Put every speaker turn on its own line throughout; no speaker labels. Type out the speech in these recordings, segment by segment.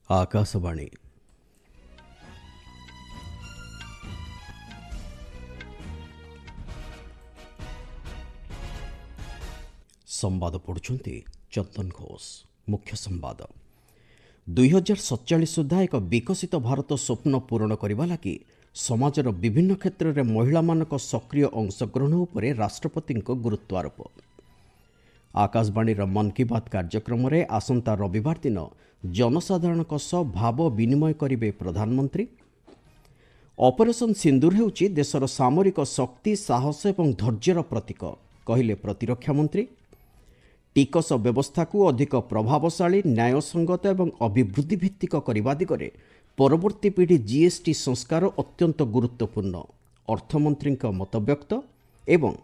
आकाशवाणी संवाद पढ़ुछंती चंदन घोष। मुख्य संवाद 2047 सुधा एक विकसित भारत स्वप्न पूरण करने लगी समाजर विभिन्न क्षेत्र में महिला मानक सक्रिय अंशग्रहण उपरे राष्ट्रपति गुरुत्वारोप। आकाशवाणी मन की बात कार्यक्रम में आसंता रविवार दिन जनसाधारण सह भाव विनिमय करेंगे प्रधानमंत्री। ऑपरेशन सिंदूर हेउची देशर सामरिक शक्ति साहस और धैर्यर प्रतीक कहले प्रतिरक्षा मंत्री। टिकस व्यवस्था को अधिक प्रभावशाली न्यायसंगत और अभिवृद्धि भित्तिक करने दिगरे परवर्ती पीढ़ी जीएसटी संस्कार अत्यंत गुरुत्वपूर्ण अर्थमंत्री मतव्यक्त। एवं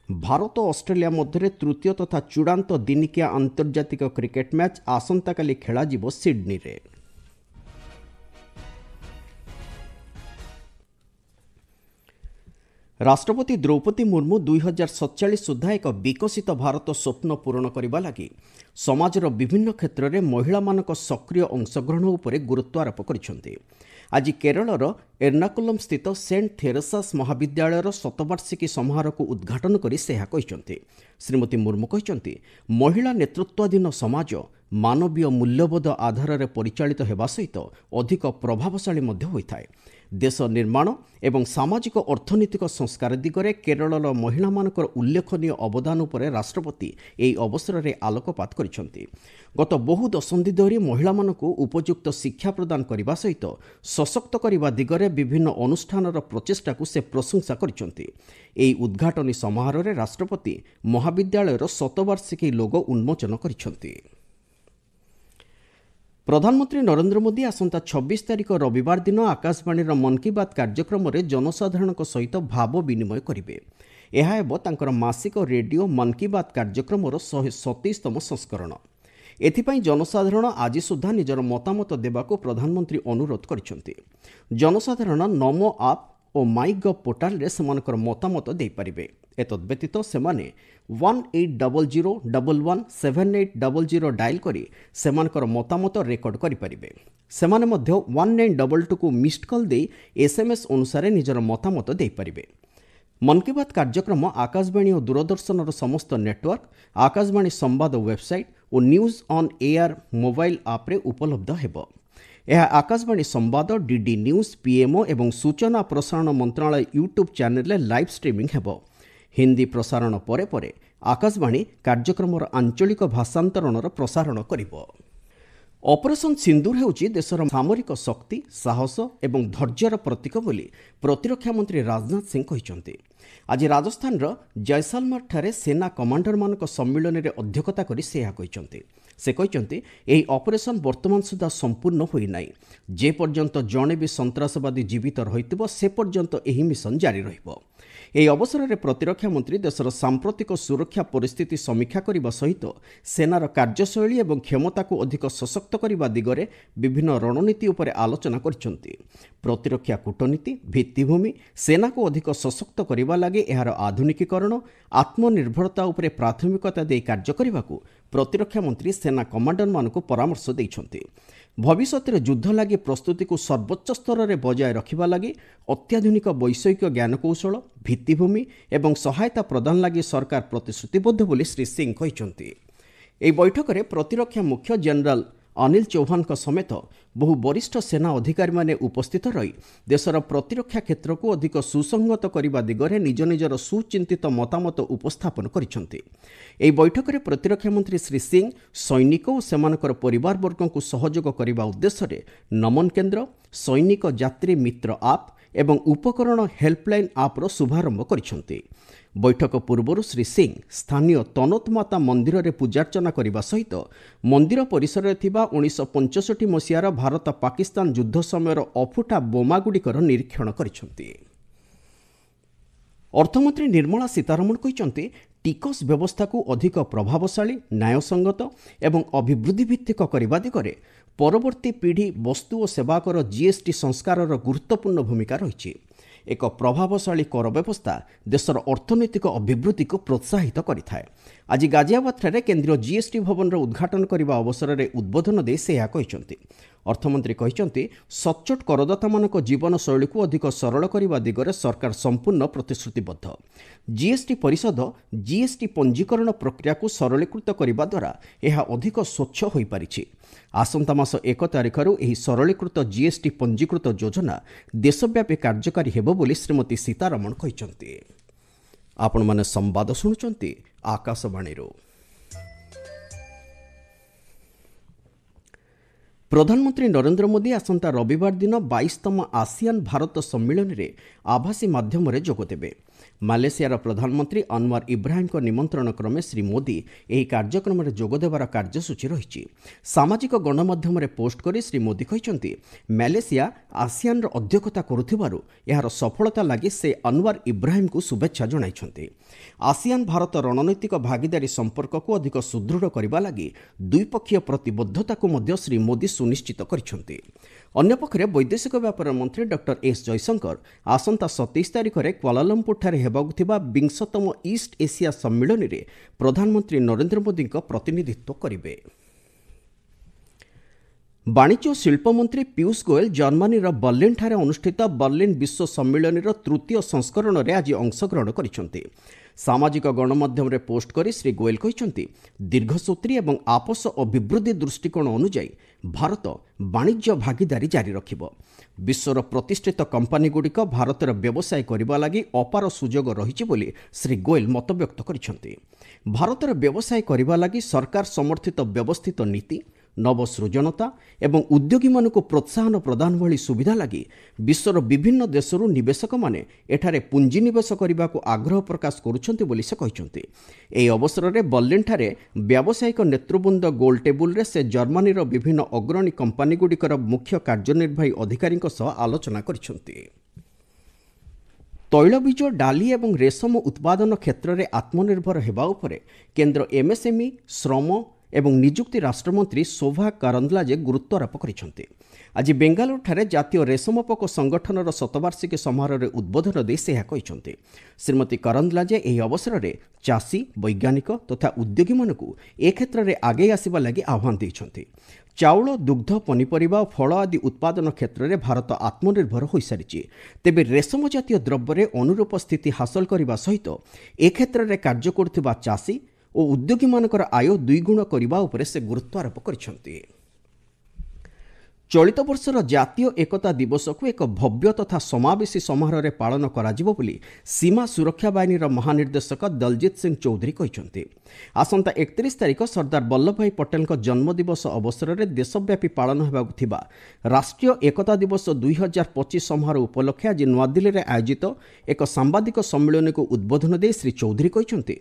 भारत ऑस्ट्रेलिया मध्य तृतीय तथा चूड़ांत दिनिकिया आंतर्जातिक क्रिकेट मैच आसंता काली खेला जिवो सिडनी रे। राष्ट्रपति द्रौपदी मुर्मू 2047 सुधा एक विकसित भारत स्वप्न पूरण करने लगी समाजर विभिन्न क्षेत्र में महिला मानक सक्रिय अंशग्रहण उपरे गुरुत्वारोप करिसेंति। आज केरलर एर्नाकुलम स्थित सेंट थेरेसास महाविद्यालयर शतवार्षिकी समारोह को उद्घाटन करी से कहिसेंति। श्रीमती मुर्मू कहिसेंति महिला नेतृत्वाधीन समाज मानवीय मूल्यबोध आधार में परिचालित हेबा सहित अधिक प्रभावशाली मध्य होइथाय। देश निर्माण एवं सामाजिक अर्थनैतिक संस्कार दिगरे केरलर महिला मानकर उल्लेखनीय अवदान उपरे राष्ट्रपति एई अवसर में आलोकपात करिसेंति। गत बहु दशंधि धरी महिला मानकु उपयुक्त शिक्षा प्रदान करने सहित सशक्त करने दिगरे विभिन्न अनुष्ठानर प्रचेष्टा को से प्रशंसा करिसेंति। एई उद्घाटनी समारोह में राष्ट्रपति महाविद्यालयर शतवार्षिकी लोगो उन्मोचन करिसेंति। प्रधानमंत्री नरेंद्र मोदी आसंता 26 तारिख रविवार दिन आकाशवाणी मन की बात कार्यक्रम में जनसाधारण सहित भाव विनिमय करेंगे। यह एवं तांकर मासिक रेडियो मन की बात कार्यक्रम 127तम संस्करण। एथिपाई जनसाधारण आज सुधा निजर मतामत देवाको प्रधानमंत्री अनुरोध करिसेंति। जनसाधारण नमो आप और माई गव पोर्टाल रे सेमानकर मतामत दे पारिबे। एतद व्यतीत सेमाने 1800117800 डायल करी सेमानकर मतामत रेकर्ड करि पारिबे। सेमाने मध्य 1922 को मिस्ड कॉल दे एसएमएस अनुसार निजर मतामत दे पारिबे। मन की बात कार्यक्रम आकाशवाणी और दूरदर्शन समस्त नेटवर्क आकाशवाणी संवाद वेबसाइट और न्यूज ऑन एआर मोबाइल आप रे उपलब्ध हेबो। यह आकाशवाणी संवाद डीडी न्यूज पीएमओ एवं सूचना प्रसारण मंत्रालय यूट्यूब चैनल लाइव स्ट्रीमिंग हेबो। हिंदी प्रसारण परे परे आकाशवाणी कार्यक्रम आंचलिक भाषांतरणर प्रसारण करिबो। ऑपरेशन सिंदूर हेउची देशर सामरिक शक्ति साहस एवं धैर्यर प्रतीक बोली प्रतिरक्षा मंत्री राजनाथ सिंह कहिसेंति। आज राजस्थान जैसालमेर ठारे सेना कमांडर मानक सम्मेलन में अध्यक्षता करी से कहिसेंति। से कहिसेंति एही ऑपरेशन वर्तमान सुधा संपूर्ण होई नाही। जे पर्यंत जणे भी संत्रासवादी जीवित रहितबो से पर्यंत एही मिशन जारी रहिबो। एही अवसर में प्रतिरक्षा मंत्री देशर सांप्रतिक सुरक्षा परिस्थिति समीक्षा करने सहित सेनार कार्यशैली और क्षमता को अधिक सशक्त करने दिगरे विभिन्न रणनीति उपर आलोचना करिसेंति। प्रतिरक्षा कूटनीति भित्तिभूमि सेना को अधिक सशक्त करने लगे यार आधुनिकीकरण आत्मनिर्भरता उपर प्राथमिकता दे कार्य करने को प्रतिरक्षा मंत्री सेना कमांडर मानक परामर्श देइछंति। भविष्य में युद्ध लगी प्रस्तुति को सर्वोच्च स्तर में बजाय रखा लगी अत्याधुनिक वैषयिक ज्ञानकौशल भित्तिभूमि एवं सहायता प्रदान लगी सरकार प्रतिश्रुतिबद्ध बोली श्री सिंह कहिसेंति। एही बैठक में प्रतिरक्षा मुख्य जनरल अनिल चौहान समेत बहु वरिष्ठ सेना अधिकारी माने उपस्थित रही देशर प्रतिरक्षा क्षेत्र को अधिक सुसंगत करने दिगरे निज निजर सुचिंतित मतामत उपस्थापन करिसेंति। एही बैठक में प्रतिरक्षा मंत्री श्री सिंह सैनिक और सेमानकर परिवारवर्ग को सहयोग करने उद्देश्य नमन केन्द्र सैनिक यात्री मित्र आप एवं उपकरण हेल्पलाइन आप्र शुभारंभ करिसेंति। बैठक पूर्व श्री सिंह स्थानीय तनोत माता मंदिर में पूजार्चना करने सहित मंदिर परिसर में 1965 मसीहार भारत पाकिस्तान युद्ध समय अफुटा बोमागुड़िकर निरीक्षण करिसेंति। अर्थमंत्री निर्मला सीतारमण कहिसेंति टिकस व्यवस्था को अधिक प्रभावशाली न्यायसंगत एवं अभिवृद्धि भित्तिक करने दिगरे परवर्ती पीढ़ी वस्तु और सेवाकर जीएसटी संस्कार गुरुत्वपूर्ण भूमिका रही। एक प्रभावशाली कर व्यवस्था देशर अर्थनैतिक अभिवृद्धि को प्रोत्साहित करिथाए। आज गाजियाबाद केंद्रीय जीएसटी भवन उद्घाटन करने अवसर में उद्बोधन दे से कहिसेंति ଅର୍ଥମନ୍ତ୍ରୀ କହିଛନ୍ତି ସଚ୍ଚୋଟ କରଦାତାମାନଙ୍କ ଜୀବନଶୈଳୀକୁ ଅଧିକ ସରଳ କରିବା ଦିଗରେ ସରକାର ସମ୍ପୂର୍ଣ୍ଣ ପ୍ରତିଶ୍ରୁତିବଦ୍ଧ। ଜିଏସ୍ଟି ପରିଷଦ ଜିଏସ୍ଟି ପଞ୍ଜୀକରଣ ପ୍ରକ୍ରିୟାକୁ ସରଳୀକୃତ କରିବା ଦ୍ୱାରା ଏହା ଅଧିକ ସ୍ୱଚ୍ଛ ହୋଇପାରିଛି। ଆସନ୍ତା ମାସ 1 ତାରିଖରୁ ଏହି ସରଳୀକୃତ ଜିଏସ୍ଟି ପଞ୍ଜୀକୃତ ଯୋଜନା ଦେଶବ୍ୟାପୀ କାର୍ଯ୍ୟକାରୀ ହେବ ବୋଲି ଶ୍ରୀମତୀ ସୀତାରମଣ କହିଛନ୍ତି। ଆପଣମାନେ ସମ୍ବାଦ ଶୁଣୁଛନ୍ତି ଆକାଶବାଣୀରୁ। ପ୍ରଧାନମନ୍ତ୍ରୀ ନରେନ୍ଦ୍ର ମୋଦି ଆସନ୍ତା ରବିବାର ଦିନ 22ତମ ଆସିଆନ୍ ଭାରତ ସମ୍ମିଳନୀରେ ଆଭାସୀ ମାଧ୍ୟମରେ ଯୋଗଦେବେ। ମାଲେସିଆର ପ୍ରଧାନମନ୍ତ୍ରୀ ଅନୱାର ଇବ୍ରାହିମଙ୍କ ନିମନ୍ତ୍ରଣ କ୍ରମେ ଶ୍ରୀ ମୋଦି ଏହି କାର୍ଯ୍ୟକ୍ରମରେ ଯୋଗଦେବାର କାର୍ଯ୍ୟସୂଚୀ ରହିଛି। ସାମାଜିକ ଗଣମାଧ୍ୟମରେ ପୋଷ୍ଟ କରି ଶ୍ରୀ ମୋଦି କହିଛନ୍ତି ମାଲେସିଆ ଆସିଆନ୍ର ଅଧ୍ୟକ୍ଷତା କରୁଥିବାରୁ ଏହାର ସଫଳତା ଲାଗି ସେ ଅନୱାର ଇବ୍ରାହିମଙ୍କୁ ଶୁଭେଚ୍ଛା ଜଣାଇଛନ୍ତି। ଆସିଆନ୍ ଭାରତ ରଣନୈତିକ ଭାଗିଦାରୀ ସମ୍ପର୍କକୁ ଅଧିକ ସୁଦୃଢ଼ କରିବା ଲାଗି ଦ୍ୱିପକ୍ଷୀୟ ପ୍ରତିବଦ୍ଧତାକୁ ମଧ୍ୟ ଶ୍ରୀ ମୋଦି ସୁନିଶ୍ଚିତ କରିଛନ୍ତି। ଅନ୍ୟପକ୍ଷରେ ବୈଦେଶିକ ବ୍ୟାପାର ମନ୍ତ୍ରୀ ଡକ୍ଟର ଏସ୍ ଜୟଶଙ୍କର ଆସନ୍ତା 27 ତାରିଖରେ କ୍ୱାଲାଲମ୍ପୁରଠାରେ ହେବାକୁ ଥିବା 20ତମ ଇଷ୍ଟ ଏସିଆ ସମ୍ମିଳନୀରେ ପ୍ରଧାନମନ୍ତ୍ରୀ ନରେନ୍ଦ୍ର ମୋଦିଙ୍କ ପ୍ରତିନିଧିତ୍ୱ କରିବେ। ବାଣିଜ୍ୟ ଓ ଶିଳ୍ପ ମନ୍ତ୍ରୀ ପୀୟୁଷ ଗୋୟଲ ଜର୍ମାନୀର ବର୍ଲିନ୍ଠାରେ ଅନୁଷ୍ଠିତ ବର୍ଲିନ୍ ବିଶ୍ୱ ସମ୍ମିଳନୀର ତୃତୀୟ ସଂସ୍କରଣରେ ଆଜି ଅଂଶଗ୍ରହଣ କରିଛନ୍ତି। ସାମାଜିକ ଗଣମାଧ୍ୟମରେ ପୋଷ୍ଟ କରି ଶ୍ରୀ ଗୋୟଲ କହିଛନ୍ତି ଦୀର୍ଘସୂତ୍ରୀ ଏବଂ ଆପୋଷ ଅଭିବୃଦ୍ଧି ଦୃଷ୍ଟିକୋଣ ଅନୁଯାୟୀ ଭାରତ ବାଣିଜ୍ୟ ଭାଗିଦାରୀ ଜାରି ରଖିବ। ବିଶ୍ୱର ପ୍ରତିଷ୍ଠିତ କମ୍ପାନୀଗୁଡ଼ିକ ଭାରତରେ ବ୍ୟବସାୟ କରିବା ଲାଗି ଅପାର ସୁଯୋଗ ରହିଛି ବୋଲି ଶ୍ରୀ ଗୋୟଲ ମତବ୍ୟକ୍ତ କରିଛନ୍ତି। ଭାରତରେ ବ୍ୟବସାୟ କରିବା ଲାଗି ସରକାର ସମର୍ଥିତ ବ୍ୟବସ୍ଥିତ ନୀତି, ନବସୃଜନତା ଏବଂ ଉଦ୍ୟୋଗୀମାନଙ୍କୁ ପ୍ରୋତ୍ସାହନ ପ୍ରଦାନ ଭଳି ସୁବିଧା ଲାଗି ବିଶ୍ୱର ବିଭିନ୍ନ ଦେଶରୁ ନିବେଶକମାନେ ଏଠାରେ ପୁଞ୍ଜିନିବେଶ କରିବାକୁ ଆଗ୍ରହ ପ୍ରକାଶ କରୁଛନ୍ତି ବୋଲି ସେ କହିଛନ୍ତି। ଏହି ଅବସରରେ ବର୍ଲିନ୍ଠାରେ ବ୍ୟାବସାୟିକ ନେତୃବୃନ୍ଦ ଗୋଲ ଟେବୁଲରେ ସେ ଜର୍ମାନୀର ବିଭିନ୍ନ ଅଗ୍ରଣୀ କମ୍ପାନୀଗୁଡ଼ିକର ମୁଖ୍ୟ କାର୍ଯ୍ୟନିର୍ବାହୀ ଅଧିକାରୀଙ୍କ ସହ ଆଲୋଚନା କରିଛନ୍ତି। ତୈଳବୀଜ, ଡାଲି ଏବଂ ରେଶମ ଉତ୍ପାଦନ କ୍ଷେତ୍ରରେ ଆତ୍ମନିର୍ଭର ହେବା ଉପରେ କେନ୍ଦ୍ର ଏମ୍ଏସ୍ଏମ୍ଇ, ଶ୍ରମ ଏବଂ ନିଯୁକ୍ତି ରାଷ୍ଟ୍ରମନ୍ତ୍ରୀ ଶୋଭା କରନ୍ଦଲାଜେ ଗୁରୁତ୍ୱାରୋପ କରିଛନ୍ତି। ଆଜି ବେଙ୍ଗାଲୁରୁଠାରେ ଜାତୀୟ ରେଶମ ପୋକ ସଂଗଠନର ଶତବାର୍ଷିକୀ ସମାରୋହରେ ଉଦ୍ବୋଧନ ଦେଇ ସେ ଏହା କହିଛନ୍ତି। ଶ୍ରୀମତୀ କରନ୍ଦଲାଜେ ଏହି ଅବସରରେ ଚାଷୀ, ବୈଜ୍ଞାନିକ ତଥା ଉଦ୍ୟୋଗୀମାନଙ୍କୁ ଏ କ୍ଷେତ୍ରରେ ଆଗେଇ ଆସିବା ଲାଗି ଆହ୍ୱାନ ଦେଇଛନ୍ତି। ଚାଉଳ, ଦୁଗ୍ଧ, ପନିପରିବା ଓ ଫଳ ଆଦି ଉତ୍ପାଦନ କ୍ଷେତ୍ରରେ ଭାରତ ଆତ୍ମନିର୍ଭର ହୋଇସାରିଛି। ତେବେ ରେଶମ ଜାତୀୟ ଦ୍ରବ୍ୟରେ ଅନୁରୂପ ସ୍ଥିତି ହାସଲ କରିବା ସହିତ ଏ କ୍ଷେତ୍ରରେ କାର୍ଯ୍ୟ କରୁଥିବା ଚାଷୀ ଓ ଉଦ୍ୟୋଗୀମାନଙ୍କର ଆୟ ଦ୍ୱିଗୁଣ କରିବା ଉପରେ ସେ ଗୁରୁତ୍ୱାରୋପ କରିଛନ୍ତି। ଚଳିତ ବର୍ଷର ଜାତୀୟ ଏକତା ଦିବସକୁ ଏକ ଭବ୍ୟ ତଥା ସମାବେଶୀ ସମାରୋହରେ ପାଳନ କରାଯିବ ବୋଲି ସୀମା ସୁରକ୍ଷା ବାହିନୀର ମହାନିର୍ଦ୍ଦେଶକ ଦଲଜିତ ସିଂ ଚୌଧୁରୀ କହିଛନ୍ତି। ଆସନ୍ତା 31 ତାରିଖ ସର୍ଦ୍ଦାର ବଲ୍ଲଭଭାଇ ପଟେଲଙ୍କ ଜନ୍ମଦିବସ ଅବସରରେ ଦେଶବ୍ୟାପୀ ପାଳନ ହେବାକୁ ଥିବା ରାଷ୍ଟ୍ରୀୟ ଏକତା ଦିବସ 2025 ସମାରୋହ ଉପଲକ୍ଷେ ଆଜି ନୂଆଦିଲ୍ଲୀରେ ଆୟୋଜିତ ଏକ ସାମ୍ବାଦିକ ସମ୍ମିଳନୀକୁ ଉଦ୍ବୋଧନ ଦେଇ ଶ୍ରୀ ଚୌଧୁରୀ କହିଛନ୍ତି,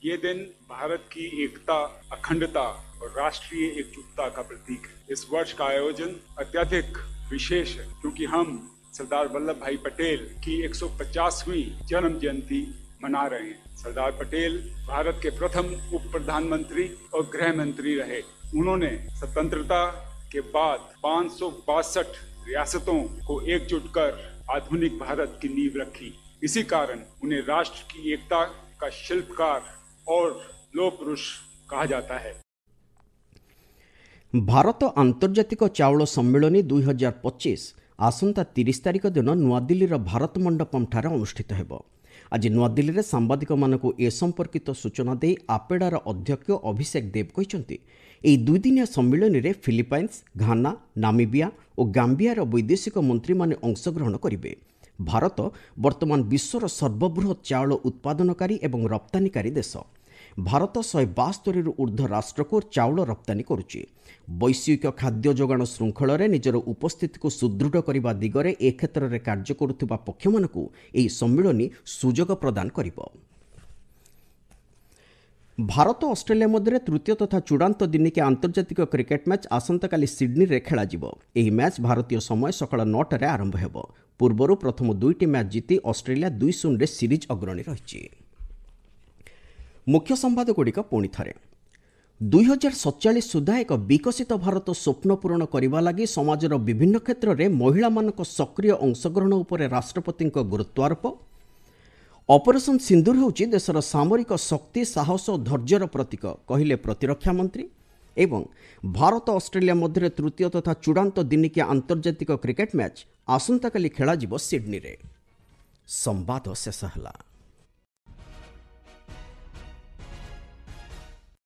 ये दिन भारत की एकता, अखंडता और राष्ट्रीय एकजुटता का प्रतीक है। इस वर्ष का आयोजन अत्यधिक विशेष है क्योंकि हम सरदार वल्लभ भाई पटेल की 150वीं जन्म जयंती मना रहे हैं। सरदार पटेल भारत के प्रथम उप प्रधानमंत्री और गृह मंत्री रहे। उन्होंने स्वतंत्रता के बाद 562 रियासतों को एकजुट कर आधुनिक भारत की नींव रखी। इसी कारण उन्हें राष्ट्र की एकता का शिल्पकार और लोह पुरुष कहा जाता है।
ଭାରତ ଆନ୍ତର୍ଜାତିକ ଚାଉଳ ସମ୍ମିଳନୀ 2025 ଆସନ୍ତା 30 ତାରିଖ ଦିନ ନୂଆଦିଲ୍ଲୀର ଭାରତ ମଣ୍ଡପମ୍ଠାରେ ଅନୁଷ୍ଠିତ ହେବ। ଆଜି ନୂଆଦିଲ୍ଲୀରେ ସାମ୍ବାଦିକମାନଙ୍କୁ ଏ ସମ୍ପର୍କିତ ସୂଚନା ଦେଇ ଆପେଡାର ଅଧ୍ୟକ୍ଷ ଅଭିଷେକ ଦେବ କହିଛନ୍ତି ଏହି ଦୁଇଦିନିଆ ସମ୍ମିଳନୀରେ ଫିଲିପାଇନ୍ସ, ଘାନା, ନାମିବିଆ ଓ ଗାମ୍ବିଆର ବୈଦେଶିକ ମନ୍ତ୍ରୀମାନେ ଅଂଶଗ୍ରହଣ କରିବେ। ଭାରତ ବର୍ତ୍ତମାନ ବିଶ୍ୱର ସର୍ବବୃହତ୍ ଚାଉଳ ଉତ୍ପାଦନକାରୀ ଏବଂ ରପ୍ତାନିକାରୀ ଦେଶ। ଭାରତ 172ରୁ ଉର୍ଦ୍ଧ୍ୱ ରାଷ୍ଟ୍ରକୁ ଚାଉଳ ରପ୍ତାନି କରୁଛି। ବୈଶ୍ୱିକ ଖାଦ୍ୟ ଯୋଗାଣ ଶୃଙ୍ଖଳରେ ନିଜର ଉପସ୍ଥିତିକୁ ସୁଦୃଢ଼ କରିବା ଦିଗରେ ଏ କ୍ଷେତ୍ରରେ କାର୍ଯ୍ୟ କରୁଥିବା ପକ୍ଷମାନଙ୍କୁ ଏହି ସମ୍ମିଳନୀ ସୁଯୋଗ ପ୍ରଦାନ କରିବ। ଭାରତ ଅଷ୍ଟ୍ରେଲିଆ ମଧ୍ୟରେ ତୃତୀୟ ତଥା ଚୂଡ଼ାନ୍ତ ଦିନିକିଆ ଆନ୍ତର୍ଜାତିକ କ୍ରିକେଟ୍ ମ୍ୟାଚ୍ ଆସନ୍ତାକାଲି ସିଡ୍ନୀରେ ଖେଳାଯିବ। ଏହି ମ୍ୟାଚ୍ ଭାରତୀୟ ସମୟ ସକାଳ 9ଟାରେ ଆରମ୍ଭ ହେବ। ପୂର୍ବରୁ ପ୍ରଥମ ଦୁଇଟି ମ୍ୟାଚ୍ ଜିତି ଅଷ୍ଟ୍ରେଲିଆ 2-0ରେ ସିରିଜ୍ ଅଗ୍ରଣୀ ରହିଛି। ମୁଖ୍ୟ ସମ୍ବାଦଗୁଡ଼ିକ ପୁଣି ଥରେ। 2047 ସୁଦ୍ଧା ଏକ ବିକଶିତ ଭାରତ ସ୍ୱପ୍ନ ପୂରଣ କରିବା ଲାଗି ସମାଜର ବିଭିନ୍ନ କ୍ଷେତ୍ରରେ ମହିଳାମାନଙ୍କ ସକ୍ରିୟ ଅଂଶଗ୍ରହଣ ଉପରେ ରାଷ୍ଟ୍ରପତିଙ୍କ ଗୁରୁତ୍ୱାରୋପ। ଅପରେସନ୍ ସିନ୍ଦୁର ହେଉଛି ଦେଶର ସାମରିକ ଶକ୍ତି, ସାହସ ଓ ଧୈର୍ଯ୍ୟର ପ୍ରତୀକ କହିଲେ ପ୍ରତିରକ୍ଷା ମନ୍ତ୍ରୀ। ଏବଂ ଭାରତ ଅଷ୍ଟ୍ରେଲିଆ ମଧ୍ୟରେ ତୃତୀୟ ତଥା ଚୂଡ଼ାନ୍ତ ଦିନିକିଆ ଆନ୍ତର୍ଜାତିକ କ୍ରିକେଟ୍ ମ୍ୟାଚ୍ ଆସନ୍ତାକାଲି ଖେଳାଯିବ ସିଡ୍ନୀରେ। ସମ୍ବାଦ ଶେଷ ହେଲା।